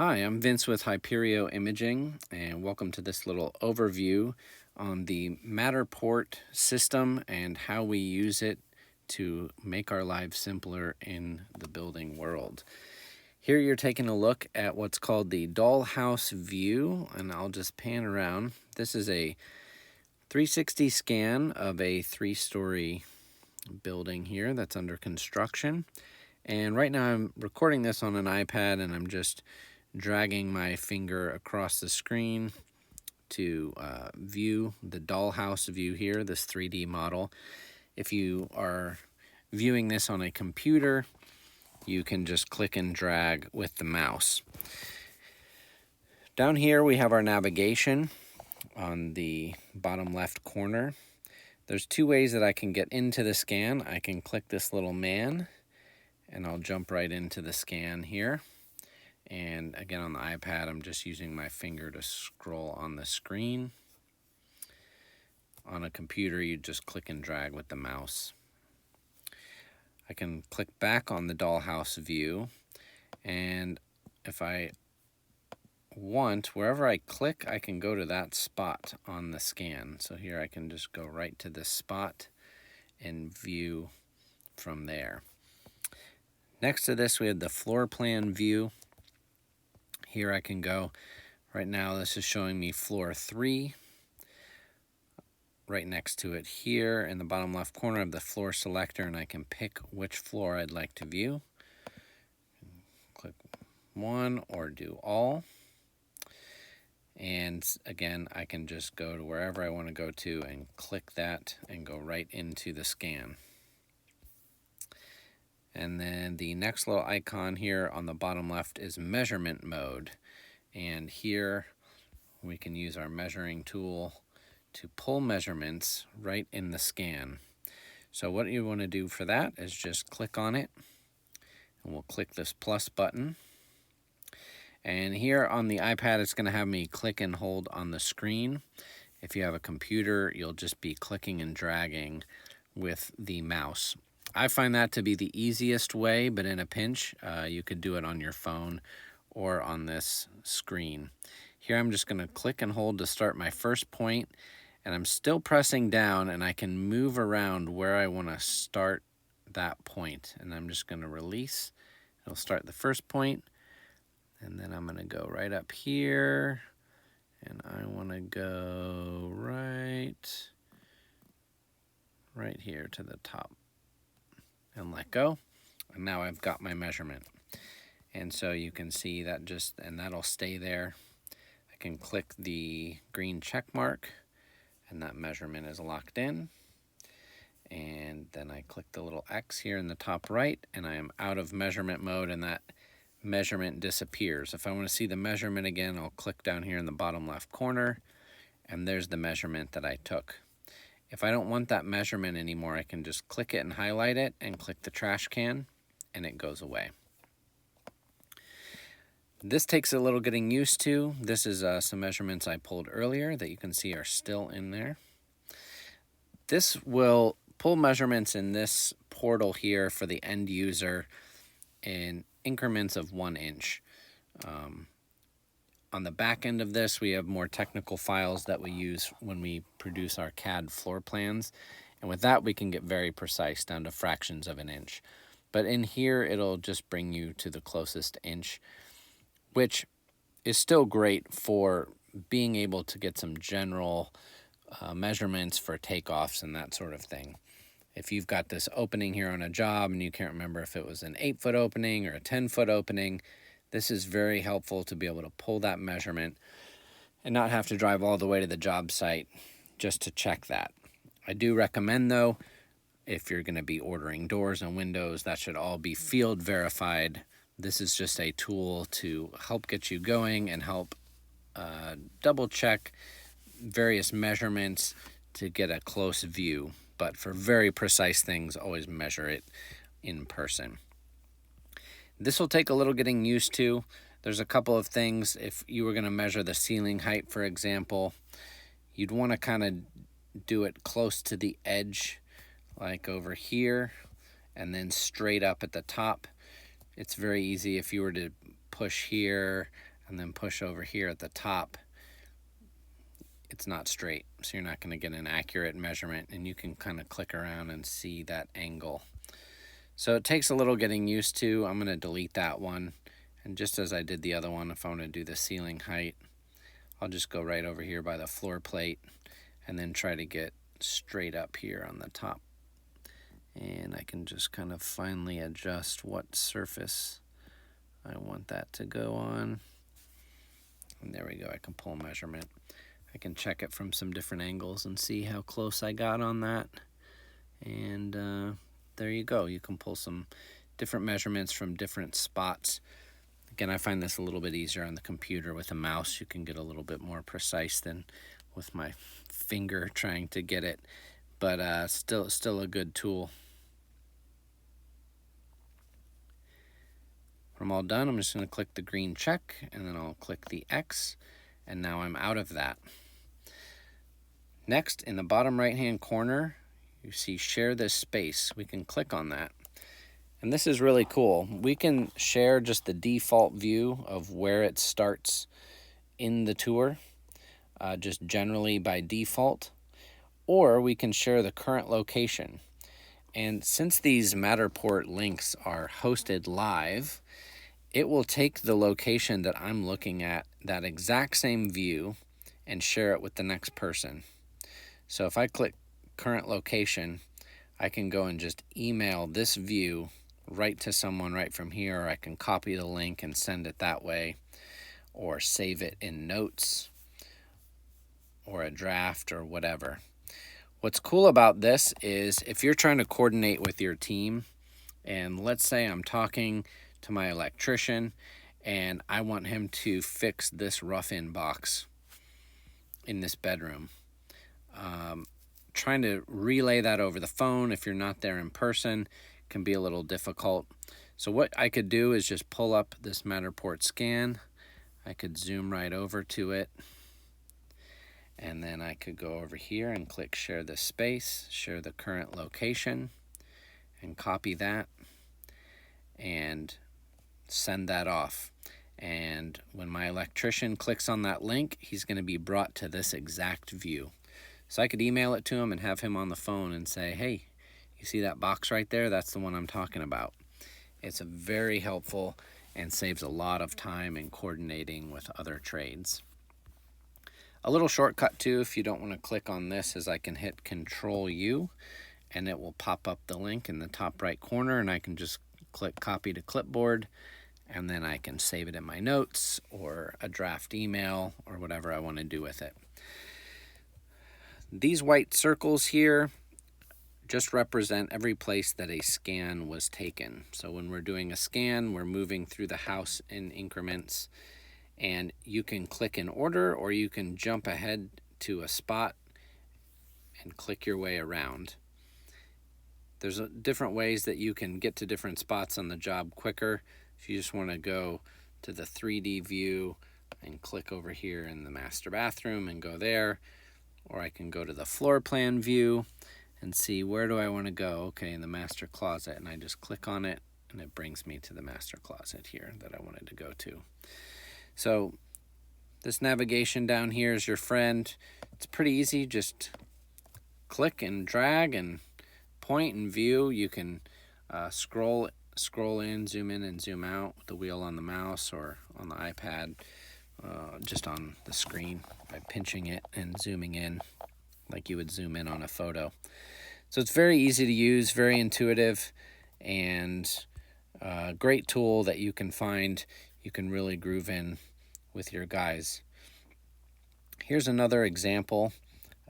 Hi, I'm Vince with HYPERIO Imaging, and welcome to this little overview on the Matterport system and how we use it to make our lives simpler in the building world. Here you're taking a look at what's called the dollhouse view, and I'll just pan around. This is a 360 scan of a 3-story building here that's under construction. And right now I'm recording this on an iPad, and I'm just dragging my finger across the screen to view the dollhouse view here, this 3D model. If you are viewing this on a computer, you can just click and drag with the mouse. Down here we have our navigation on the bottom left corner. There's two ways that I can get into the scan. I can click this little man and I'll jump right into the scan here. And again, on the iPad, I'm just using my finger to scroll on the screen. On a computer, you just click and drag with the mouse. I can click back on the dollhouse view, and if I want, wherever I click, I can go to that spot on the scan. So here I can just go right to this spot and view from there. Next to this, we have the floor plan view. Here I can go. Right now this is showing me floor 3. Right next to it here in the bottom left corner I have the floor selector, and I can pick which floor I'd like to view. Click one or do all. And again, I can just go to wherever I want to go to and click that and go right into the scan. And then the next little icon here on the bottom left is measurement mode. And here we can use our measuring tool to pull measurements right in the scan. So what you want to do for that is just click on it, and we'll click this plus button. And here on the iPad, it's going to have me click and hold on the screen. If you have a computer, you'll just be clicking and dragging with the mouse. I find that to be the easiest way, but in a pinch, you could do it on your phone or on this screen. Here I'm just going to click and hold to start my first point, and I'm still pressing down, and I can move around where I want to start that point. And I'm just going to release. It'll start the first point, and then I'm going to go right up here, and I want to go right here to the top and let go. And now I've got my measurement. And so you can see that and that'll stay there. I can click the green check mark, and that measurement is locked in. And then I click the little X here in the top right, and I am out of measurement mode, and that measurement disappears. If I want to see the measurement again, I'll click down here in the bottom left corner, and there's the measurement that I took. If I don't want that measurement anymore, I can just click it and highlight it and click the trash can, and it goes away. This takes a little getting used to. This is some measurements I pulled earlier that you can see are still in there. This will pull measurements in this portal here for the end user in increments of 1 inch. On the back end of this, we have more technical files that we use when we produce our CAD floor plans. And with that, we can get very precise down to fractions of an inch. But in here, it'll just bring you to the closest inch, which is still great for being able to get some general measurements for takeoffs and that sort of thing. If you've got this opening here on a job and you can't remember if it was an 8-foot opening or a 10-foot opening, this is very helpful to be able to pull that measurement and not have to drive all the way to the job site just to check that. I do recommend, though, if you're going to be ordering doors and windows, that should all be field verified. This is just a tool to help get you going and help double check various measurements to get a close view. But for very precise things, always measure it in person. This will take a little getting used to. There's a couple of things. If you were going to measure the ceiling height, for example, you'd want to kind of do it close to the edge, like over here, and then straight up at the top. It's very easy if you were to push here and then push over here at the top, it's not straight, so you're not going to get an accurate measurement, and you can kind of click around and see that angle. So it takes a little getting used to. I'm going to delete that one, and just as I did the other one, if I want to do the ceiling height, I'll just go right over here by the floor plate and then try to get straight up here on the top. And I can just kind of finely adjust what surface I want that to go on. And there we go, I can pull measurement. I can check it from some different angles and see how close I got on that. And there you go, you can pull some different measurements from different spots. Again, I find this a little bit easier on the computer. With a mouse, you can get a little bit more precise than with my finger trying to get it, but still a good tool. When I'm all done, I'm just going to click the green check, and then I'll click the X, and now I'm out of that. Next, in the bottom right-hand corner, you see share this space. We can click on that. And this is really cool. We can share just the default view of where it starts in the tour, just generally by default, or we can share the current location. And since these Matterport links are hosted live, it will take the location that I'm looking at, that exact same view, and share it with the next person. So if I click current location, I can go and just email this view right to someone right from here, or I can copy the link and send it that way, or save it in notes or a draft or whatever. What's cool about this is if you're trying to coordinate with your team, and let's say I'm talking to my electrician and I want him to fix this rough-in box in this bedroom. Trying to relay that over the phone if you're not there in person can be a little difficult. So what I could do is just pull up this Matterport scan. I could zoom right over to it, and then I could go over here and click share this space, share the current location, and copy that and send that off. And when my electrician clicks on that link, he's going to be brought to this exact view. So I could email it to him and have him on the phone and say, hey, you see that box right there? That's the one I'm talking about. It's very helpful and saves a lot of time in coordinating with other trades. A little shortcut too, if you don't want to click on this, is I can hit Control U and it will pop up the link in the top right corner, and I can just click copy to clipboard, and then I can save it in my notes or a draft email or whatever I want to do with it. These white circles here just represent every place that a scan was taken. So when we're doing a scan, we're moving through the house in increments, and you can click in order, or you can jump ahead to a spot and click your way around. There's different ways that you can get to different spots on the job quicker. If you just want to go to the 3D view and click over here in the master bathroom and go there, or I can go to the floor plan view and see where do I want to go. Okay, in the master closet, and I just click on it and it brings me to the master closet here that I wanted to go to. So this navigation down here is your friend. It's pretty easy, just click and drag and point and view. You can scroll in, zoom in and zoom out with the wheel on the mouse or on the iPad, just on the screen by pinching it and zooming in like you would zoom in on a photo. So it's very easy to use, very intuitive, and a great tool that you can find you can really groove in with your guys. Here's another example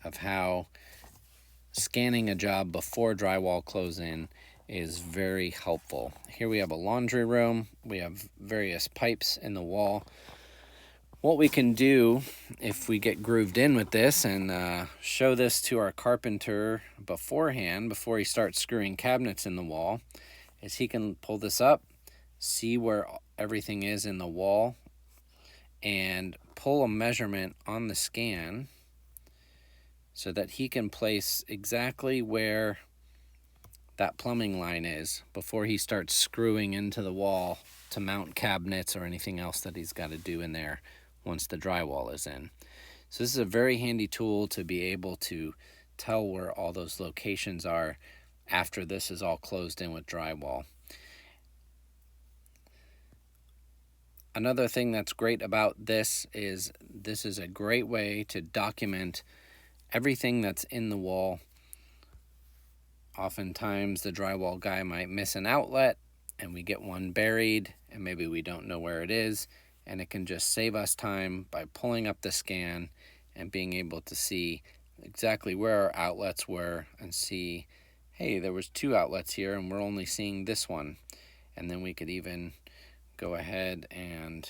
of how scanning a job before drywall close-in is very helpful. Here we have a laundry room. We have various pipes in the wall. What we can do if we get grooved in with this and show this to our carpenter beforehand, before he starts screwing cabinets in the wall, is he can pull this up, see where everything is in the wall, and pull a measurement on the scan so that he can place exactly where that plumbing line is before he starts screwing into the wall to mount cabinets or anything else that he's got to do in there once the drywall is in. So this is a very handy tool to be able to tell where all those locations are after this is all closed in with drywall. Another thing that's great about this is a great way to document everything that's in the wall. Oftentimes the drywall guy might miss an outlet and we get one buried and maybe we don't know where it is, and it can just save us time by pulling up the scan and being able to see exactly where our outlets were and see, hey, there was 2 outlets here and we're only seeing this one. And then we could even go ahead and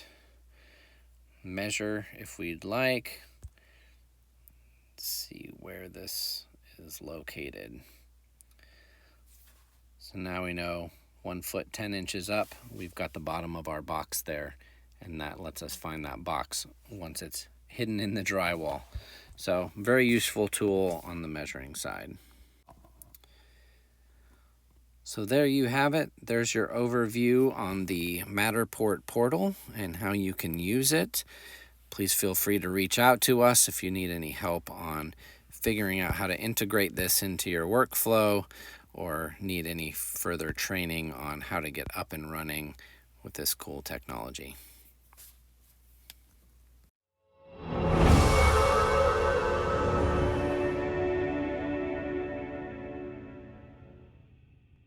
measure if we'd like. Let's see where this is located. So now we know 1 foot 10 inches up, we've got the bottom of our box there, and that lets us find that box once it's hidden in the drywall. So very useful tool on the measuring side. So there you have it. There's your overview on the Matterport portal and how you can use it. Please feel free to reach out to us if you need any help on figuring out how to integrate this into your workflow or need any further training on how to get up and running with this cool technology.